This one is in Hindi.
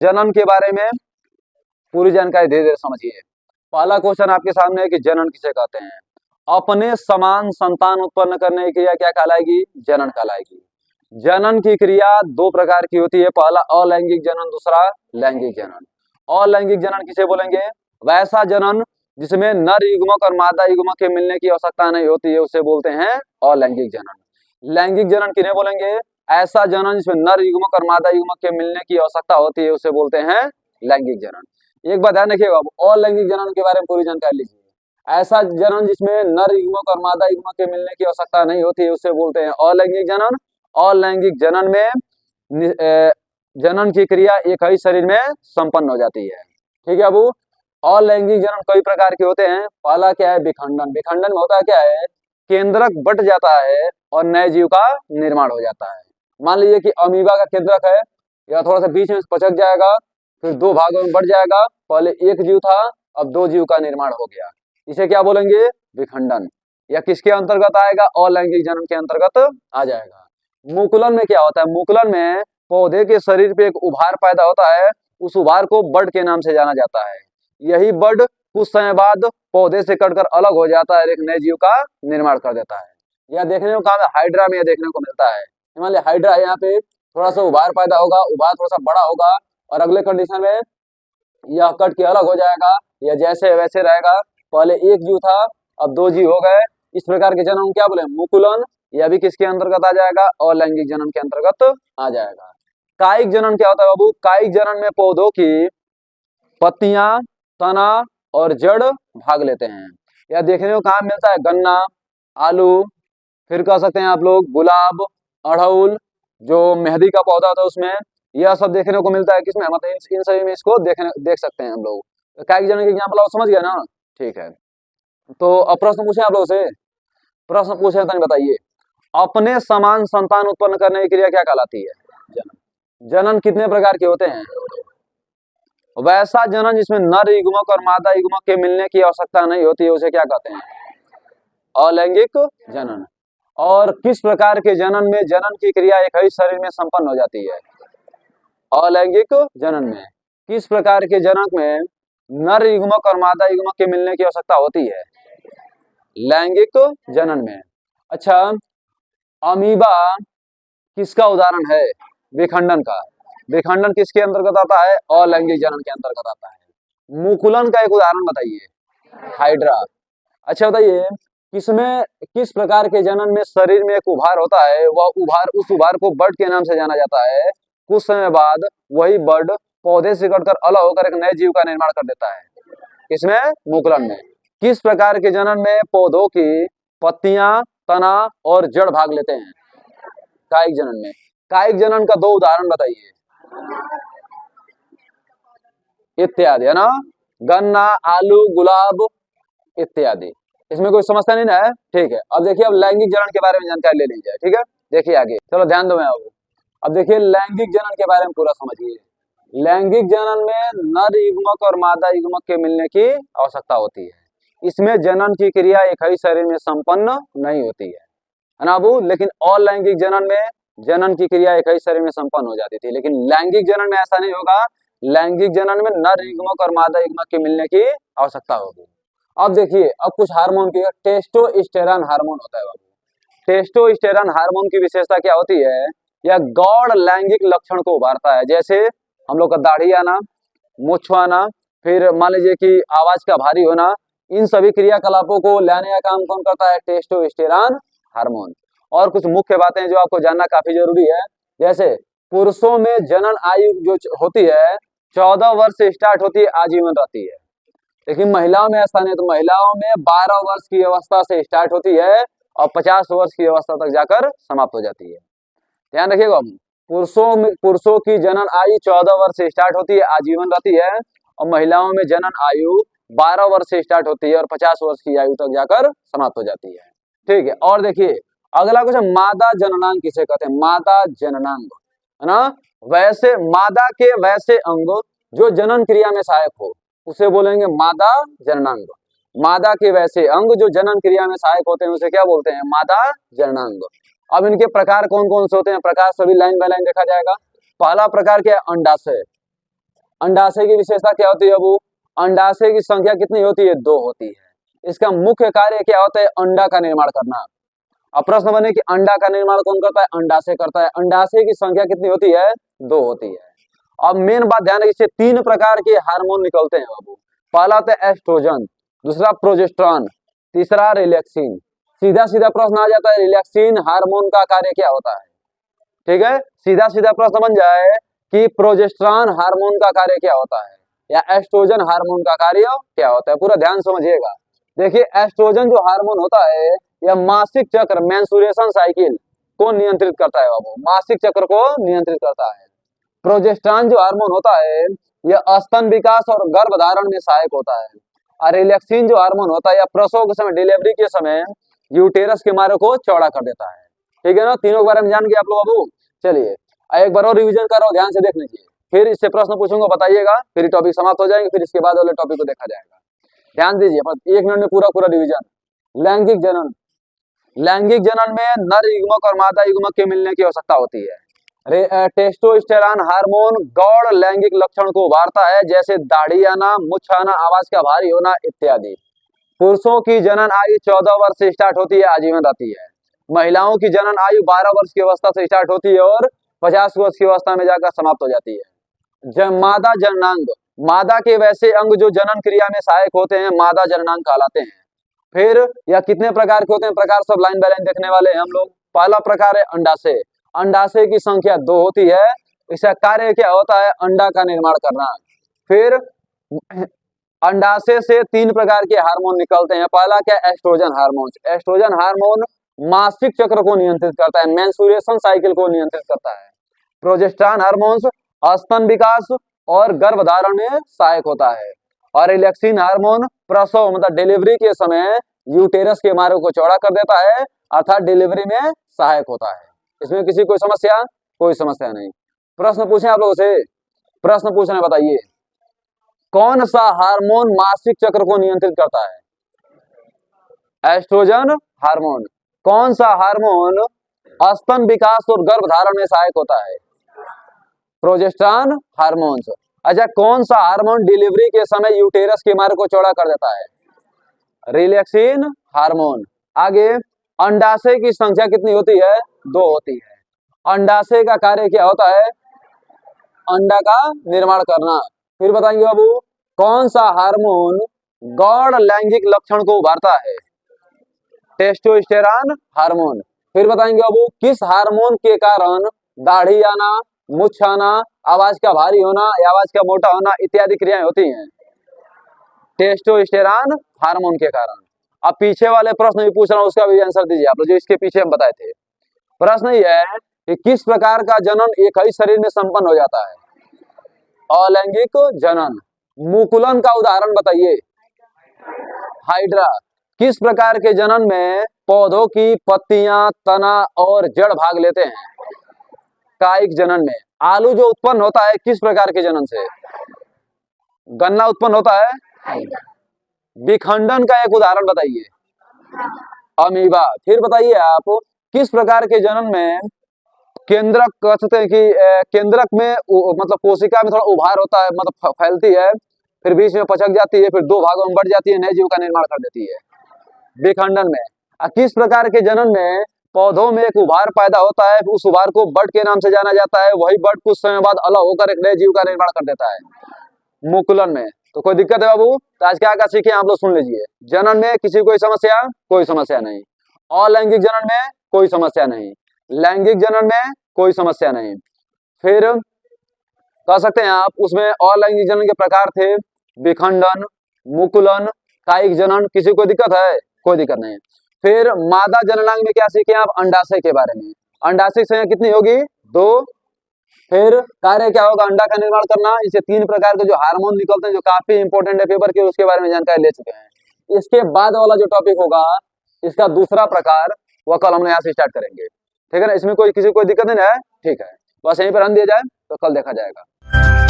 जनन के बारे में पूरी जानकारी धीरे धीरे समझिए। पहला क्वेश्चन आपके सामने है कि जनन किसे कहते हैं। अपने समान संतान उत्पन्न करने की क्रिया क्या कहलाएगी? जनन कहलाएगी। जनन की क्रिया दो प्रकार की होती है, पहला अलैंगिक जनन, दूसरा लैंगिक जनन। अलैंगिक जनन किसे बोलेंगे? वैसा जनन जिसमें नर युग्मक और मादा युग्मक के मिलने की आवश्यकता नहीं होती है, उसे बोलते हैं अलैंगिक जनन। लैंगिक जनन किन्हें बोलेंगे? ऐसा जनन जिसमें नर युग्मक और मादा युग्मक के मिलने की आवश्यकता होती है, उसे बोलते हैं लैंगिक जनन। एक बात ध्यान रखिएगा, अलैंगिक जनन के बारे में पूरी जानकारी लीजिए। ऐसा जनन जिसमें नर युग्मक और मादा युग्मक के मिलने की आवश्यकता नहीं होती है, उसे बोलते हैं अलैंगिक जनन। अलैंगिक जनन में जनन की क्रिया एक ही शरीर में संपन्न हो जाती है। ठीक है। अब अलैंगिक जनन कई प्रकार के होते हैं। पहला क्या है? विखंडन। विखंडन में होता है क्या है? केंद्रक बट जाता है और नए जीव का निर्माण हो जाता है। मान लीजिए कि अमीबा का केंद्रक है, या थोड़ा सा बीच में पचक जाएगा, फिर दो भागों में बढ़ जाएगा। पहले एक जीव था, अब दो जीव का निर्माण हो गया, इसे क्या बोलेंगे? विखंडन। या किसके अंतर्गत आएगा? अलैंगिक जनन के अंतर्गत आ जाएगा। मुकुलन में क्या होता है? मुकुलन में पौधे के शरीर पे एक उभार पैदा होता है, उस उभार को बड के नाम से जाना जाता है। यही बड कुछ समय बाद पौधे से कटकर अलग हो जाता है, एक नए जीव का निर्माण कर देता है। यह देखने को कहा हाइड्रा में देखने को मिलता है। मान लीजिए हाइड्रा है, यहाँ पे थोड़ा सा उभार पैदा होगा, उभार थोड़ा सा बड़ा होगा और अगले कंडीशन में यह कट के अलग हो जाएगा, या जैसे वैसे रहेगा। पहले एक जीव था, अब दो जीव हो गए। इस प्रकार के जनन क्या बोले? मुकुलन। यह भी किसके अंतर्गत आ जाएगा? अलैंगिक जनन के अंतर्गत आ जाएगा। कायिक जनन क्या होता है बाबू? कायिक जनन में पौधों की पत्तियां, तना और जड़ भाग लेते हैं। यह देखने को कहाँ मिलता है? गन्ना, आलू, फिर कह सकते हैं आप लोग गुलाब, अड़हुल, जो मेहंदी का पौधा होता है उसमें, यह सब देखने को मिलता है। किसमें? मतलब इन सभी में इसको देख सकते हैं हम लोग। तो कायिक जनन की एग्जाम्पल आप समझ गया ना? ठीक है। तो अब प्रश्न पूछे आप लोग से, प्रश्न पूछे तो नहीं बताइए। अपने समान संतान उत्पन्न करने की क्रिया क्या कहलाती है? जनन। जनन कितने प्रकार के होते हैं? वैसा जनन जिसमें नर युग्मक और मादा युग्मक के मिलने की आवश्यकता नहीं होती है, उसे क्या कहते हैं? अलैंगिक जनन। और किस प्रकार के जनन में जनन की क्रिया एक ही शरीर में संपन्न हो जाती है? अलैंगिक जनन में। किस प्रकार के जनक में नर युग्मक और मादा युग्मक के मिलने की आवश्यकता होती है? लैंगिक जनन में। अच्छा, अमीबा किसका उदाहरण है? विखंडन का। विखंडन किसके अंतर्गत आता है? अलैंगिक जनन के अंतर्गत आता है। मुकुलन का एक उदाहरण बताइए। हाइड्रा। अच्छा बताइए, किसमें किस प्रकार के जनन में शरीर में एक उभार होता है, वह उभार, उस उभार को बड के नाम से जाना जाता है। कुछ समय बाद वही बड पौधे से कटकर अलग होकर एक नए जीव का निर्माण कर देता है। किसमें? मुकुलन में। किस प्रकार के जनन में पौधों की पत्तियां, तना और जड़ भाग लेते हैं? कायिक जनन में। कायिक जनन का दो उदाहरण बताइए। इत्यादि, है ना? गन्ना, आलू, गुलाब इत्यादि। इसमें कोई समस्या नहीं ना है? ठीक है। अब देखिए, अब लैंगिक जनन के बारे में जानकारी ले ली जाए। ठीक है, देखिए आगे, चलो ध्यान दो। मैं अब देखिए लैंगिक जनन के बारे में पूरा समझिए। लैंगिक जनन में नर युग्मक और मादा युग्मक के मिलने की आवश्यकता होती है। इसमें जनन की क्रिया एक ही शरीर में संपन्न नहीं होती है ना बाबू? लेकिन अलैंगिक जनन में जनन की क्रिया एक ही शरीर में संपन्न हो जाती थी, लेकिन लैंगिक जनन में ऐसा नहीं होगा। लैंगिक जनन में नर युग्मक और मादा युग्मक के मिलने की आवश्यकता होगी। अब देखिए, अब कुछ हार्मोन की, टेस्टोस्टेरोन हार्मोन होता है बाबू। टेस्टोस्टेरोन हार्मोन की विशेषता क्या होती है? यह गौण लैंगिक लक्षण को उभारता है। जैसे हम लोग का दाढ़ी आना, मूंछ आना, फिर मान लीजिए कि आवाज का भारी होना, इन सभी क्रियाकलापों को लाने का काम कौन करता है? Testosterone hormone. और कुछ मुख्य बातें जो आपको जानना काफी जरूरी है, जैसे पुरुषों में जनन आयु जो होती है 14 वर्ष से स्टार्ट होती है, आजीवन रहती है। लेकिन महिलाओं में ऐसा नहीं, तो महिलाओं में 12 वर्ष की अवस्था से स्टार्ट होती है और 50 वर्ष की अवस्था तक जाकर समाप्त हो जाती है। ध्यान रखिएगा, पुरुषों की जनन आयु 14 वर्ष से स्टार्ट होती है, आजीवन रहती है, और महिलाओं में जनन आयु 12 वर्ष से स्टार्ट होती है और 50 वर्ष की आयु तक जाकर समाप्त हो जाती है। ठीक है। और देखिए, अगला कुछ मादा जननांग किसे कहते हैं? मादा जननांग, है ना? वैसे मादा के वैसे अंग जो जनन क्रिया में सहायक हो, उसे बोलेंगे मादा जननांग। मादा के वैसे अंग जो जनन क्रिया में सहायक होते हैं, उसे क्या बोलते हैं? मादा जननांग। अब इनके प्रकार कौन कौन से होते हैं? प्रकार सभी लाइन बाय लाइन देखा जाएगा। पहला प्रकार क्या है? अंडाशय। अंडाशय की विशेषता क्या होती है बाबू? अंडाशय की संख्या कितनी होती है? 2 होती है। इसका मुख्य कार्य क्या होता है? अंडा का निर्माण करना। अब प्रश्न बने कि अंडा का निर्माण कौन करता है? अंडाशय करता है। अंडाशय की संख्या कितनी होती है? 2 होती है। अब मेन बात ध्यान रखिए, 3 प्रकार के हार्मोन निकलते हैं बाबू। पहला होता है एस्ट्रोजन, दूसरा प्रोजेस्टेरॉन, तीसरा रिलैक्सिन। सीधा सीधा प्रश्न आ जाता है, रिलैक्सिन हार्मोन का कार्य क्या होता है? ठीक है, सीधा सीधा प्रश्न बन जाए कि प्रोजेस्टेरॉन हार्मोन का कार्य क्या होता है या एस्ट्रोजन हार्मोन का कार्य क्या होता है। पूरा ध्यान समझिएगा। देखिए, एस्ट्रोजन जो हार्मोन होता है यह मासिक चक्र मेंस्ट्रुएशन साइकिल को नियंत्रित करता है बाबू, मासिक चक्र को नियंत्रित करता है। प्रोजेस्टेरॉन जो हार्मोन होता है यह स्तन विकास और गर्भधारण में सहायक होता है। और रिलैक्सिन जो हार्मोन होता है यह प्रसव के समय, डिलीवरी के समय यूटेरस के मार्ग को चौड़ा कर देता है। ठीक है ना, तीनों के बारे में जान गए आप लोग बाबू। चलिए एक बार और रिवीजन कर रहा हूं, ध्यान से देख लीजिए, फिर इससे प्रश्न पूछूंगा, बताइएगा, फिर टॉपिक समाप्त हो जाएंगे, फिर इसके बाद वाले टॉपिक को देखा जाएगा। ध्यान दीजिए, बस 1 मिनट में पूरा पूरा रिवीजन। लैंगिक जनन, लैंगिक जनन में नर युग्मक और मादा युग्मक के मिलने की आवश्यकता होती है। टेस्टोस्टेरोन हार्मोन गौण लैंगिक लक्षण को उभारता है, जैसे दाढ़ी आना, मुछ आना, आवाज का भारी होना इत्यादि। पुरुषों की जनन आयु 14 वर्ष से स्टार्ट होती है, आजीवन रहती है। महिलाओं की जनन आयु 12 वर्ष की अवस्था से स्टार्ट होती है और 50 वर्ष की अवस्था में जाकर समाप्त हो जाती है। मादा जननांग, मादा के वैसे अंग जो जनन क्रिया में सहायक होते हैं मादा जननांग कहलाते हैं। फिर यह कितने प्रकार के होते हैं? प्रकार सब लाइन बाय लाइन देखने वाले हैं हम लोग। पहला प्रकार है अंडाशय। अंडाशय की संख्या 2 होती है। इसका कार्य क्या होता है? अंडा का निर्माण करना। फिर अंडाशय से 3 प्रकार के हार्मोन निकलते हैं। पहला क्या? Oestrogen hormone. एस्ट्रोजन हार्मोन मासिक चक्र को नियंत्रित करता है, मेंस्ट्रुएशन साइकिल को नियंत्रित करता है। प्रोजेस्टेरॉन हार्मोन्स स्तन विकास और गर्भधारण में सहायक होता है। और रिलैक्सिन हार्मोन प्रसव मतलब डिलीवरी के समय यूटेरस के मार्ग को चौड़ा कर देता है, अर्थात डिलीवरी में सहायक होता है। इसमें किसी कोई समस्या? कोई समस्या नहीं। प्रश्न पूछें आप लोगों से, प्रश्न पूछना, बताइए कौन सा हार्मोन मासिक चक्र को नियंत्रित करता है? Estrogen hormone. कौन सा हार्मोन स्तन विकास और गर्भधारण में सहायक होता है? Progesterone hormones. अच्छा, कौन सा हार्मोन डिलीवरी के समय यूटेरस के मार्ग को चौड़ा कर देता है? Relaxin hormone. आगे, अंडाशय की संख्या कितनी होती है? 2 होती है। अंडाशय का कार्य क्या होता है? अंडा का निर्माण करना। फिर बताएंगे बाबू, कौन सा हार्मोन गौण लैंगिक लक्षण को उभारता है? Testosterone hormone. फिर बताएंगे बाबू, किस हार्मोन के कारण दाढ़ी आना, मुछ आना, आवाज का भारी होना या आवाज का मोटा होना इत्यादि क्रियाएं होती हैं? टेस्टोस्टेरोन हार्मोन के कारण। अब पीछे वाले प्रश्न भी पूछ रहा हूं, उसका भी आंसर दीजिए आप लोग, जो इसके पीछे हम बताए थे। प्रश्न ये है कि किस प्रकार का जनन एक ही शरीर में संपन्न हो जाता है? अलैंगिक जनन। मुकुलन का उदाहरण बताइए। हाइड्रा। किस प्रकार के जनन में पौधों की पत्तियां, तना और जड़ भाग लेते हैं? कायिक जनन में। आलू जो उत्पन्न होता है किस प्रकार के जनन से? गन्ना उत्पन्न होता है। विखंडन का एक उदाहरण बताइए। अमीबा। फिर बताइए आप, किस प्रकार के जनन में केंद्रक कह सकते हैं कि केंद्रक में मतलब कोशिका में थोड़ा उभार होता है, मतलब फैलती है, फिर बीच में पचक जाती है, फिर 2 भागों में बढ़ जाती है, नए जीव का निर्माण कर देती है, विखंडन में। किस प्रकार के जनन में पौधों में एक उभार पैदा होता है, उस उभार को बड के नाम से जाना जाता है, वही बड कुछ समय बाद अलग होकर एक नए जीव का निर्माण कर देता है, मुकुलन में। तो कोई दिक्कत है बाबू? तो आज क्या सीखे आप लोग, सुन लीजिए। जनन में किसी कोई समस्या? कोई समस्या नहीं। अलैंगिक जनन में कोई समस्या नहीं। लैंगिक जनन में कोई समस्या नहीं। फिर कह सकते हैं आप, उसमें अलैंगिक जनन के प्रकार थे विखंडन, मुकुलन, कायिक जनन। किसी को दिक्कत है? कोई दिक्कत नहीं। फिर मादा जननांग में क्या सीखे आप? अंडाशय के बारे में। अंडाशय संख्या कितनी होगी? 2। फिर कार्य क्या होगा? अंडा का निर्माण करना। इसे 3 प्रकार के जो हार्मोन निकलते हैं, जो काफी इंपॉर्टेंट है पेपर के, उसके बारे में जानकारी ले चुके हैं। इसके बाद वाला जो टॉपिक होगा, इसका दूसरा प्रकार, वह कल हम यहाँ से स्टार्ट करेंगे। ठीक है ना? इसमें कोई किसी को दिक्कत नहीं है? ठीक है, बस यहीं पर रन दिया जाए तो कल देखा जाएगा।